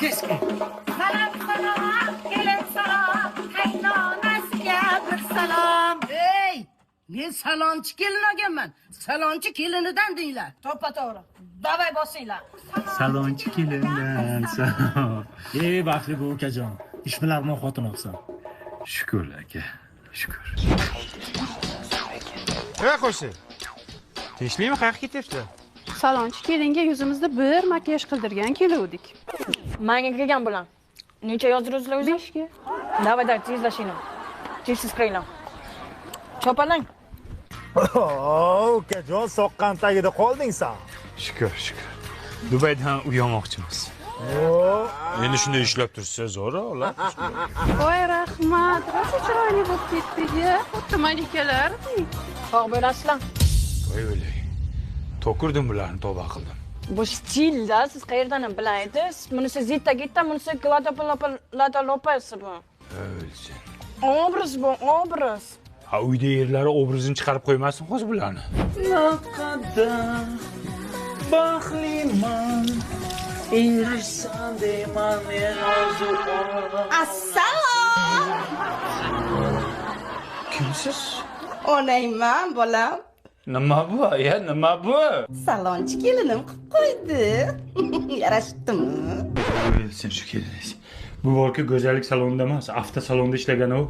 keski. Salom salom, kelin salom, qaynonasiga bir salom. Ey, men salonchi kelin olganman. Salonchi kelinidan deylar. To'ppa to'g'ri. Davay bosinglar. Salonchi kelindan salom. Ey baxtli bu ukajon, ishbilarmon xotin olsan. Shukr aka, shukr. qo'shi. Tinchlikmi? Qayerga ketyapsizlar? Salonchi kelinga yuzimizda bir makiyaj qildirgan keluvdik. Menga kelgan bo'lam. Necha yozdirasizlar o'zi? 5 ga. Davay, tezlashinglar. Tezsiz qiling. Chopalang. Ukajon, soqqan tagida qolding sen. Shukr. Dubaydan uy olmoqchimiz. Endi shunday ishlab tursa zo'r, ola. Voy rahmat, rosa chiroyli bo'lib ketdi-ya. Xuddi malikalardek. Sog' bo'lasizlar. Voy o'lay. To'kurdim bularni, tavba qildim. Bu stilda siz qayerdan bilaysiz? Bunisi zitta gitta, bunisi lopasi bu. O'lsin. Obraz bu, obraz. Ha, uyda yerlari obrazini chiqarib qo'ymasin hozir bularni. Naqadar baxtliman, erishsam deyman men hozir. Assalom. Kimsiz? Onayman, bolam. Nima bu? Nima bu? Salonchi kelinim qilib qo'ydi. Yarashdimi? O'lsin shu keliniz. Bu borki go'zallik salonida emas, avtosalonda ishlagan u.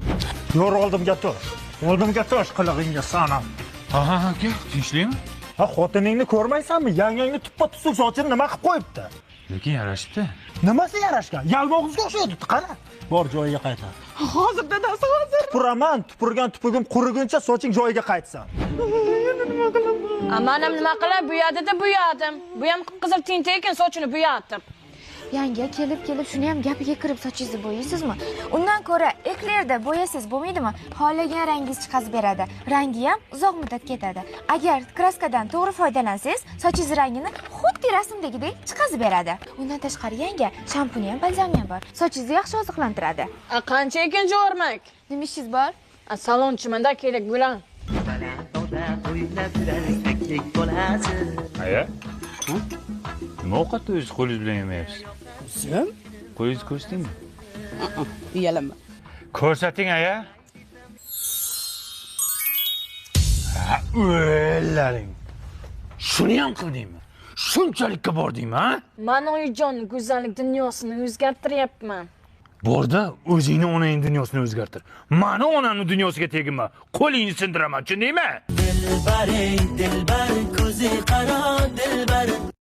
Yo'q, oldimga tosh. Oldimga tosh qilig'ingga sanam. Ha, aka, tinchlikmi? Ha, xotiningni ko'rmaysanmi? Yangangni tuppa-tusuk sochini nima qilib qo'yibdi? Lekin yarashibdi. Nimasi yarashgan? Yalmog'izga o'xshaydi, qara. Bor joyiga qaytar. Hozir dadasi hozir. Tupuraman, tupurgan tupugim quriguncha soching joyiga qaytsin. Amanam nima qilay, bo'yadim. Bu ham qizil tinta ekan, sochini bo'yatdim. Yanga kelib shuni ham gapiga kirib sochingizni bo'yaysizmi? Undan ko'ra eklerda bo'yasangiz bo'lmaydimi? Xohlagan rangingiz chiqazib beradi. Rangi ham uzoq muddat ketadi. Agar kraskadan to'g'ri foydalansangiz, sochingiz rangini xuddi rasmdagidek chiqazib beradi. Undan tashqari yanga shampuni ham, balzami ham bor. Sochingizni yaxshi oziqlantiradi. Qancha ekan jo'rmak? Nima ishingiz bor? Salonchimanda kerak bo'lan. Aya? Nima ovqatni o'z qo'lingiz bilan yemayapsiz? Sen? Qo'lingizni ko'rsatingmi? Uyalaman. Ko'rsating, aya. Ha, o'llaring. Shuni ham qildingmi? Shunchalikka bordingmi, ha? Men oyijon go'zallik dunyosini o'zgartiryapman. Borda o'zingni onang dunyosini o'zgartir. Mani onamning dunyosiga teginma. Qo'lingni sindiraman, tushundingmi? Dilbar ko'zi qaro dilbar